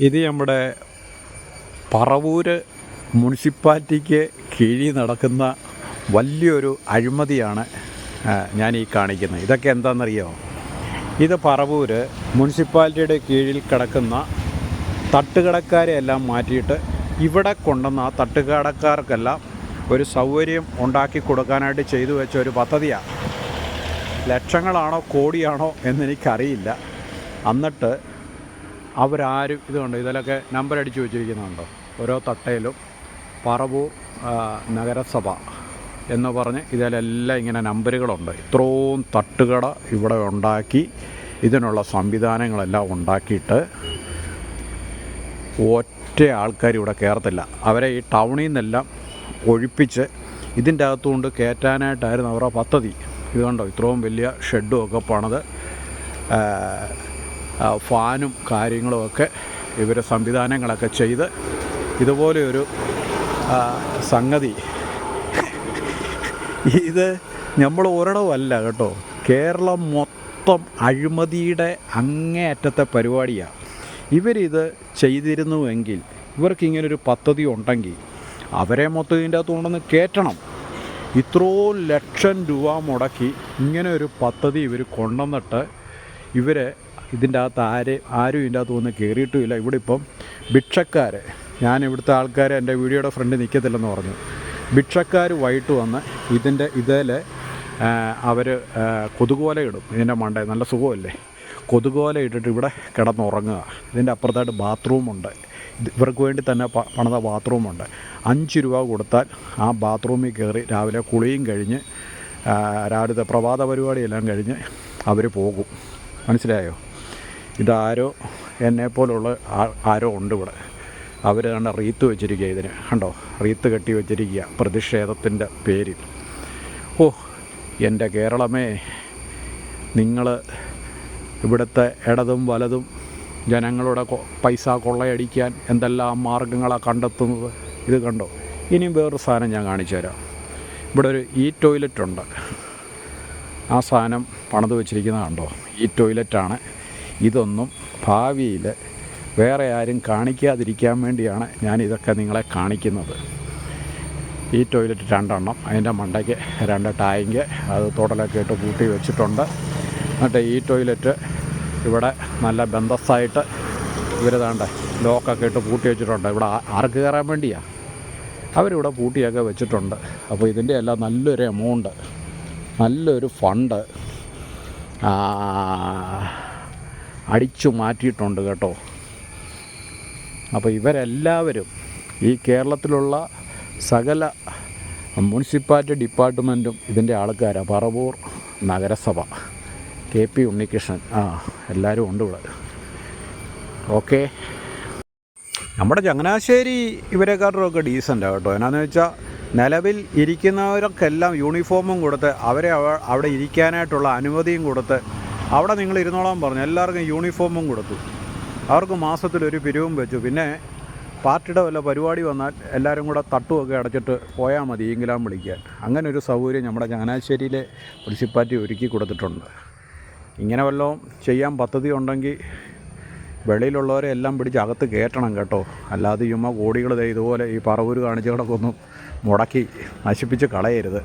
ഇത് നമ്മുടെ പറവൂര് മുനിസിപ്പാലിറ്റിക്ക് കീഴിൽ നടക്കുന്ന വലിയൊരു അഴിമതിയാണ് ഞാൻ ഈ കാണിക്കുന്നത്. ഇതൊക്കെ എന്താണെന്നറിയോ? ഇത് പറവൂര് മുനിസിപ്പാലിറ്റിയുടെ കീഴിൽ കിടക്കുന്ന തട്ടുകടക്കാരെ എല്ലാം മാറ്റിയിട്ട് ഇവിടെ കൊണ്ടുവന്ന ആ തട്ടുകടക്കാർക്കെല്ലാം ഒരു സൗകര്യം ഉണ്ടാക്കി കൊടുക്കാനായിട്ട് ചെയ്തു വെച്ച ഒരു പദ്ധതിയാണ്. ലക്ഷങ്ങളാണോ കോടിയാണോ എന്നെനിക്കറിയില്ല. എന്നിട്ട് അവരാരും ഇത് കണ്ടോ, ഇതിലൊക്കെ നമ്പർ അടിച്ചു വെച്ചിരിക്കുന്നുണ്ടോ? ഓരോ തട്ടയിലും പറവൂർ നഗരസഭ എന്ന് പറഞ്ഞ് ഇതിലെല്ലാം ഇങ്ങനെ നമ്പറുകളുണ്ട്. ഇത്രയും തട്ടുകട ഇവിടെ ഉണ്ടാക്കി ഇതിനുള്ള സംവിധാനങ്ങളെല്ലാം ഉണ്ടാക്കിയിട്ട് ഒറ്റ ആൾക്കാർ ഇവിടെ കയറത്തില്ല. അവരെ ഈ ടൗണിൽ നിന്നെല്ലാം ഒഴിപ്പിച്ച് ഇതിൻ്റെ അകത്തുകൊണ്ട് കയറ്റാനായിട്ടായിരുന്നു അവരുടെ പദ്ധതി. ഇത് കണ്ടോ, ഇത്രയും വലിയ ഷെഡും ഒക്കെ പണിത് ഫാനും കാര്യങ്ങളുമൊക്കെ ഇവർ സംവിധാനങ്ങളൊക്കെ ചെയ്ത് ഇതുപോലെയൊരു സംഗതി. ഇത് നമ്മൾ ഒരിടമല്ല കേട്ടോ, കേരളം മൊത്തം അഴിമതിയുടെ അങ്ങേയറ്റത്തെ പരിപാടിയാണ്. ഇവരിത് ചെയ്തിരുന്നുവെങ്കിൽ, ഇവർക്കിങ്ങനൊരു പദ്ധതി ഉണ്ടെങ്കിൽ അവരെ മൊത്തം ഇതിൻ്റെ അകത്ത് കൊണ്ടുവന്ന് കയറ്റണം. ഇത്രയും ലക്ഷം രൂപ മുടക്കി ഇങ്ങനെ ഒരു പദ്ധതി ഇവർ കൊണ്ടുവന്നിട്ട് ഇവരെ ഇതിൻ്റെ അകത്ത് ആരും ഇതിൻ്റെ അകത്ത് വന്ന് കയറിയിട്ടുമില്ല. ഇവിടെ ഇപ്പം ഭിക്ഷക്കാർ, ഞാൻ ഇവിടുത്തെ ആൾക്കാർ എൻ്റെ വീഡിയോയുടെ ഫ്രണ്ട് നിൽക്കത്തില്ലെന്ന് പറഞ്ഞു. ഭിക്ഷക്കാർ വൈകിട്ട് വന്ന് ഇതിൽ അവർ കൊതുകുവല ഇടും. ഇതിൻ്റെ മണ്ടേ നല്ല സുഖമല്ലേ, കൊതുകുവല ഇട്ടിട്ട് ഇവിടെ കിടന്നുറങ്ങുക. ഇതിൻ്റെ അപ്പുറത്തായിട്ട് ബാത്റൂമുണ്ട്, ഇവർക്ക് വേണ്ടി തന്നെ പണിത ബാത്റൂമുണ്ട്. 5 രൂപ കൊടുത്താൽ ആ ബാത്റൂമിൽ കയറി രാവിലെ കുളിയും കഴിഞ്ഞ് രാവിലത്തെ പ്രഭാത പരിപാടിയെല്ലാം കഴിഞ്ഞ് അവർ പോകും. മനസ്സിലായോ? ഇതാരോ എന്നെപ്പോലുള്ള ആരോ ഉണ്ട് ഇവിടെ. അവർ കണ്ട റീത്ത് വെച്ചിരിക്കുക, ഇതിന് കണ്ടോ, റീത്ത് കെട്ടി വെച്ചിരിക്കുക പ്രതിഷേധത്തിൻ്റെ പേരിൽ. ഓ എൻ്റെ കേരളമേ, നിങ്ങൾ ഇവിടുത്തെ ഇടതും വലതും ജനങ്ങളുടെ പൈസ കൊള്ളയടിക്കാൻ എന്തെല്ലാം മാർഗങ്ങളാണ് കണ്ടെത്തുന്നത്. ഇത് കണ്ടോ. ഇനിയും വേറൊരു സാധനം ഞാൻ കാണിച്ചു തരാം. ഇവിടെ ഒരു ടോയ്ലറ്റുണ്ട്. ആ സാധനം പണിത് വെച്ചിരിക്കുന്നത് കണ്ടോ, ടോയ്ലറ്റാണ്. ഇതൊന്നും ഭാവിയിൽ വേറെ ആരും കാണിക്കാതിരിക്കാൻ വേണ്ടിയാണ് ഞാനിതൊക്കെ നിങ്ങളെ കാണിക്കുന്നത്. ടോയ്ലറ്റ് 2 എണ്ണം, അതിൻ്റെ മണ്ടയ്ക്ക് 2 ടാങ്ക്, അത് തുടലൊക്കെ ഇട്ട് പൂട്ടി വെച്ചിട്ടുണ്ട്. എന്നിട്ട് ടോയ്ലറ്റ് ഇവിടെ നല്ല ബന്ധസ്ഥായിട്ട് ഇവർ താണ്ട ലോക്കൊക്കെ ഇട്ട് പൂട്ടി വെച്ചിട്ടുണ്ട്. ഇവിടെ ആർക്ക് കയറാൻ വേണ്ടിയാണ് അവരിവിടെ പൂട്ടിയൊക്കെ വെച്ചിട്ടുണ്ട്. അപ്പോൾ ഇതിൻ്റെ എല്ലാം നല്ലൊരു എമൗണ്ട്, നല്ലൊരു ഫണ്ട് അടിച്ചു മാറ്റിയിട്ടുണ്ട് കേട്ടോ. അപ്പോൾ ഇവരെല്ലാവരും ഈ കേരളത്തിലുള്ള സകല മുനിസിപ്പാലിറ്റി ഡിപ്പാർട്ട്മെൻറ്റും ഇതിൻ്റെ ആൾക്കാരാണ്. പറവൂർ നഗരസഭ, KP ഉണ്ണികൃഷ്ണൻ, എല്ലാവരും ഉണ്ട് ഇവിടെ. ഓക്കെ, നമ്മുടെ ചങ്ങനാശ്ശേരി ഇവരെക്കാട്ടുമൊക്കെ ഡീസൻ്റാണ് കേട്ടോ. എന്നാന്ന് വെച്ചാൽ നിലവിൽ ഇരിക്കുന്നവർക്കെല്ലാം യൂണിഫോമും കൊടുത്ത് അവരെ അവിടെ ഇരിക്കാനായിട്ടുള്ള അനുമതിയും കൊടുത്ത് അവിടെ നിങ്ങൾ ഇരുന്നോളാൻ പറഞ്ഞു. എല്ലാവർക്കും യൂണിഫോമും കൊടുത്തു. അവർക്ക് മാസത്തിലൊരു പിരിവും വെച്ചു. പിന്നെ പാർട്ടിയുടെ വല്ല പരിപാടി വന്നാൽ എല്ലാവരും കൂടെ തട്ടുമൊക്കെ അടച്ചിട്ട് പോയാൽ മതി എങ്കിലും വിളിക്കാൻ. അങ്ങനെ ഒരു സൗകര്യം നമ്മുടെ ചങ്ങനാശ്ശേരിയിലെ മുനിസിപ്പാലിറ്റി ഒരുക്കി കൊടുത്തിട്ടുണ്ട്. ഇങ്ങനെ വല്ലതും ചെയ്യാൻ പദ്ധതി ഉണ്ടെങ്കിൽ വെളിയിലുള്ളവരെ എല്ലാം പിടിച്ച് അകത്ത് കയറ്റണം കേട്ടോ. അല്ലാതെ കോടികൾ ഇതുപോലെ ഈ പറവൂർ കാണിച്ചവടൊക്കെ ഒന്നും മുടക്കി നശിപ്പിച്ച് കളയരുത്.